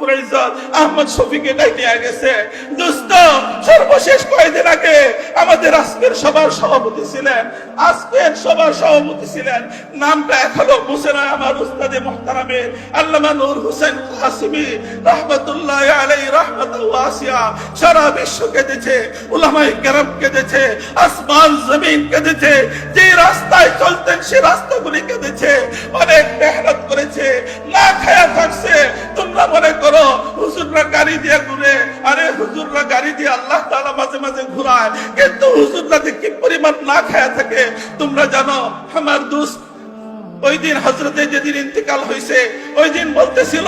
রব্বুল ইজ্জত আহমদ শফিকে ডাইকে গেছে। দোস্ত, সর্বশেষ কয়েকদিন আগে আমাদের আজকের সভার সভাপতি ছিলেন, নামটা এখনো মুছে না আমার উস্তাদে মুহতারামের আল্লামা নূর হোসেন কাসিমি রাহমাতুল্লাহি আলাইহি রাহমাতুল ওয়াসিয়া। সারা বিশ্ব কেঁদেছে, উলামায়ে কেরাম কেঁদেছে, আসমান জমিন কেঁদেছে, যে রাস্তায় চলতেন সে রাস্তাগুলি কেঁদেছে, অনেক মেহনত করেছে, না খায়া থাকছে। তোমরা মনে করো হুজুররা গাড়ি দিয়ে ঘুরে, আরে হুজুররা গাড়ি দিয়ে আল্লাহ তাআলা মাঝে মাঝে ঘুরায়, কিন্তু হুজুররা কি পরিমাণ না খায়া থাকে তোমরা জানো। আমার দোস্ত ওই দিন হযরতে যেদিন ইন্তেকাল হয়েছে ওই দিন বলতেছিল,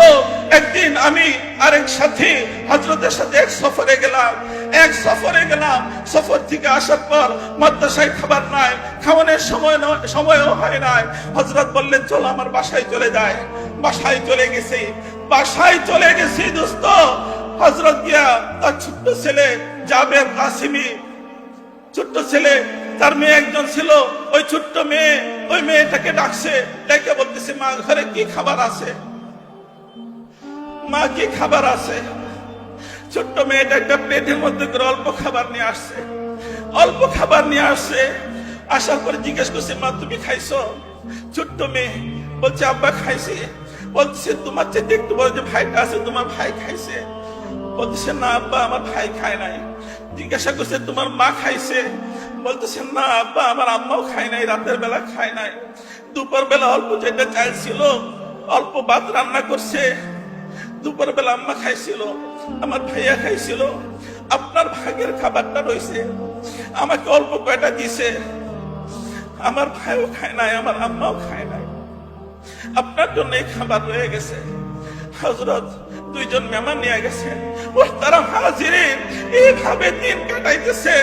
একদিন আমি আরেক সাথী হযরতের সাথে এক সফরে গেলাম, সফর থেকে আসার পর মাদ্রাসায় খাবার নাই, খাওয়ানোর সময়ও হয় নাই। হযরত বললেন চলো আমার বাসায় চলে যায়। বাসায় চলে গেছি দোস্ত। হযরত গিয়া তার ছোট্ট ছেলে জাবের কাসিমি, ছোট্ট ছেলে, তার মেয়ে একজন ছিল, ওই ছোট্ট মেয়ে ওই মেয়েটাকে ডাকছে, ডেকে বলতেছে মা ঘরে কি খাবার আছে, মা কি খাবার আছে। ছোট্ট মেয়েটা একটা প্লেটের মধ্যে করে অল্প খাবার নিয়ে আসছে। আসার পরে জিজ্ঞেস করছে মা তুমি খাইছো? ছোট্ট মেয়ে বলছে আব্বা খাইছি। বলছে তোমার চেয়ে একটু বড় যে ভাইটা আছে তোমার ভাই খাইছে? বলতেছে না আব্বা আমার ভাই খায় নাই। জিজ্ঞাসা করছে তোমার মা খাইছে? বলতেছে না আব্বা আমার আম্মাও খায় নাই, রাতের বেলা খায় নাই। দুপুর বেলা অল্প যেটা চাল ছিল, অল্প ভাত রান্না করছে, দুপুর বেলা আম্মা খাইছিল, আমার ভাইয়া খাইছিল, আপনার ভাগের খাবারটা রয়েছে, আমাকে অল্প কয়টা দিছে, আমার ভাইও খায় নাই, আমার আম্মাও খায় নাই, আপনার জন্য এই খাবার রয়ে গেছে। হযরত দুইজন মেহমান নিয়ে গেছেন, মুহতারাম হাজিরিন, এইভাবে দিন কাটাইতেছে।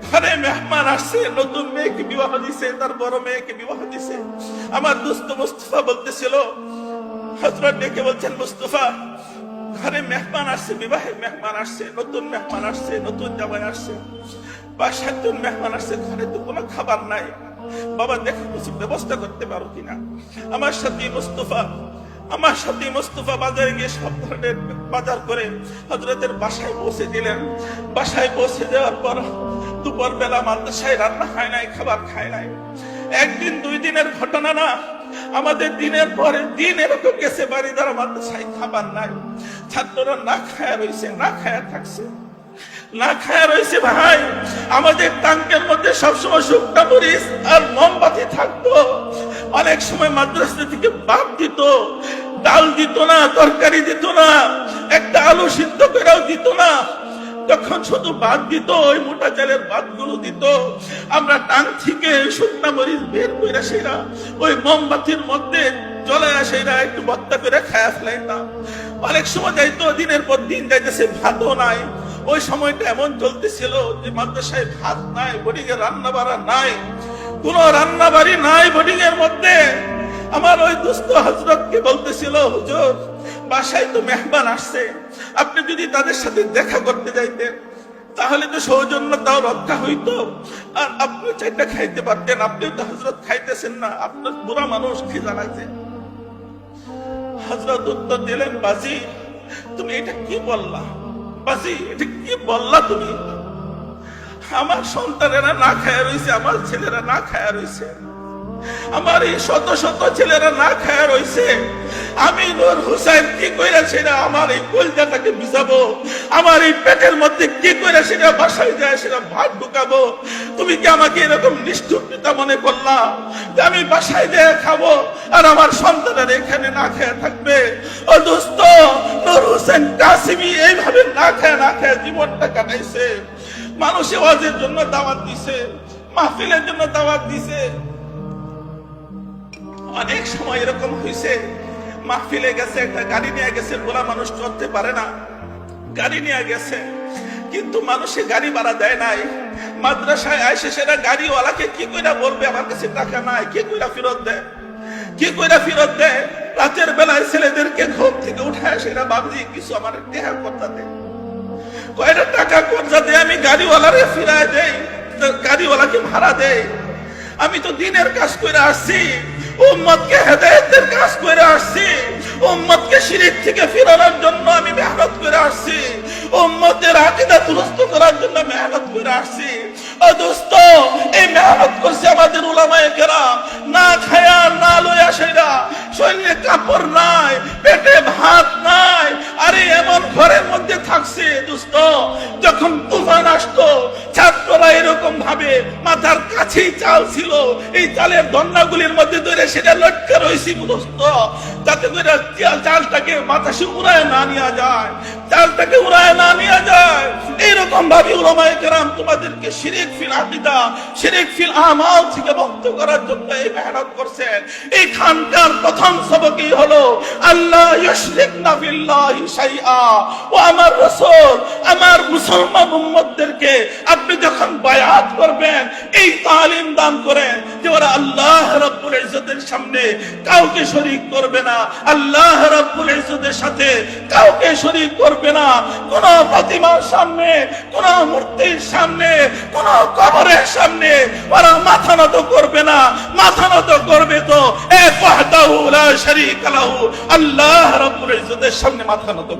ঘরে মেহমান আসছে, নতুন মেয়েকে বিবাহ দিছে, তার বড় মেয়েকে বিবাহ দিছে। আমার দোস্ত মুস্তাফা বলতেছিল, হযরত ডেকে বলছেন মুস্তাফা ঘরে মেহমান আসছে, বিবাহের মেহমান আসছে, নতুন মেহমান আসছে, নতুন জামাই আসছে, 5-7 জন মেহমান আসছে, ঘরে তো কোনো খাবার নাই, বাবা দেখো কিছু ব্যবস্থা করতে পারো কিনা। আমার সাথী মুস্তাফা বাজারে গিয়ে সব ধরনের বাজার করে হযরতের বাসায় পৌঁছে দিলেন। বাসায় পৌঁছে দেওয়ার পর দুপুর বেলা মাদ্রাসায় রান্না হয় নাই, খাবার খায় নাই। একদিন 2 দিনের ঘটনা না, আমাদের দিনের পরে দিন এরকম গেছে, বাড়িদার মাদ্রাসায় খাবার নাই, ছাত্ররা না খায়া রয়েছে ভাই। আমাদের ট্যাঙ্কের মধ্যে সবসময় শুকনা মরিচ আর মোমবাতি থাকতো। অনেক সময় মাদ্রাসা থেকে ভাত দিত, ডাল দিত না, তরকারি দিত না, একটা আলু সিদ্ধ করেও দিত না, তখন শুধু ভাত দিত, ওই মোটা চালের ভাতগুলো দিত। আমরা ট্যাঙ্ক থেকে শুকনা মরিচ বের করে সেরা ওই মোমবাতির মধ্যে চলে সেরা একটু ভর্তা করে খায়া ফেলাইতাম। অনেক সময় যাইতো, দিনের পর দিন যাইতেছে, ভাতও নাই। ওই সময়টা এমন চলতেছিল যে মাদ্রাসায় ভাত নাই, বোর্ডিং এর রান্না বাড়া নাই, কোন রান্না বাড়ি নাই বোর্ডিং এর মধ্যে। আমার ওই দুস্থ হযরতকে বলতেছিল, হুজুর বাসায় তো মেহমান আসছে, আপনি যদি তাদের সাথে দেখা করতে যাইতেন তাহলে তো সৌজন্যতাও রক্ষা হইতো, আর আপনি চাইটা খাইতে পারতেন, আপনিও তো হযরত খাইতেছেন না, আপনার বুড়া মানুষ খিদা লাগছে। হযরত উত্তর দিলেন, বাজি তুমি এটা কি বললা, বাজি এটা কি বললা তুমি? আমার সন্তানেরা না খায়া রয়েছে, আমার ছেলেরা না খায়া রয়েছে, আমার এই শত শত ছেলেরা না খায়া রয়েছে। আমি নূর হোসেন কি কইরা সেটা আমার এই কলজাটাকে ভিজাবো, আমার এই পেটের মধ্যে কি কইরা সেটা বাসায় যায় সেটা ভাত ঢুকাবো? তুমি কি আমাকে এরকম নিষ্ঠুর পিতা মনে করলা যে আমি বাসায় দিয়ে খাবো আর আমার সন্তানেরা এখানে না খেয়ে থাকবে? ও দোস্ত, নূর হোসেন কাসিমি এইভাবে না খেয়ে জীবনটা কাটাইছে। মানুষে ওয়াজের জন্য দাওয়াত দিছে, মাহফিলের জন্য দাওয়াত দিছে। অনেক সময় এরকম হয়েছে, মাহফিলে গেছে, একটা গাড়ি নিয়ে গেছে, বুড়া মানুষ চলতে পারে না, গাড়ি নিয়ে গেছে, কিন্তু মানুষে গাড়ি ভাড়া দেয় নাই। মাদ্রাসায় আইসে সেটা গাড়িওয়ালাকে কি কইরা বলবে আমার কাছে টাকা নাই, কি কইরা ফেরত দেয়? রাতের বেলায় ছেলেদেরকে ঘুম থেকে উঠায় সেটা ভাবছি কিছু আমার দেহা করতে দেয়, কয়টা টাকা কর্জা দেয়, আমি গাড়িওয়ালারে ফিরায় দেই, গাড়িওয়ালাকে ভাড়া দেয়। আমি তো দিনের কাজ করে আসছি, উম্মতকে হেদায়েতের কাজ করে আসছি, উম্মতকে শিরক থেকে ফিরানোর জন্য আমি উম্মতের আকীদা দুরুস্ত করার জন্য মেহনত করে আসছি। ও দোস্ত, এই মেহনত করছে আমাদের উলামায়ে কেরাম, না খায়া না লয়া সেরা, শরীরে কাপড় নাই, পেটে ভাত নাই, আরে এমন ঘরের মধ্যে থাকছে দোস্ত, যখন তুফান আসতো ছাত্ররা এরকম ভাবে মাথার কাছেই চাল ছিল, এই চালের দন্ডাগুলির মধ্যে ধরে সেটা লটকে রয়েছি দোস্ত, যাতে করে চালটাকে মাথা সে উড়ায় না নিয়ে যায়, চালটাকে উড়ায় না নিয়ে যায়। এইরকম ভাবে উলামায়ে কেরাম তোমাদেরকে শিরক ফিল আকীদা, শিরক ফিল আমাল থেকে মুক্ত করার জন্য এই মেহনত করছেন। এই খানকার প্রথম সবকই হলো আল্লাহ ইউশরিকনা বিল্লাহি শাইআ। ও আমার রাসূল, আমার মুসলমান উম্মতদেরকে আপনি যখন বায়াত করবেন এই তালিম দান করেন যে ওরা আল্লাহ রাব্বুল ইজ্জতের সামনে কাউকে শরীক করবে না, আল্লাহ রাব্বুল ইজ্জতের সাথে কাউকে শরীক করবে না, কোন প্রতিমার সামনে, কোন মূর্তির সামনে, কোন কবরের সামনে ওরা মাথা নত করবে না। মাথা নত করবে তো এক ওয়াহদাহু লা শারীকা লাহু, আল্লাহ রাব্বুল ইজ্জতের সামনে মাথা নত।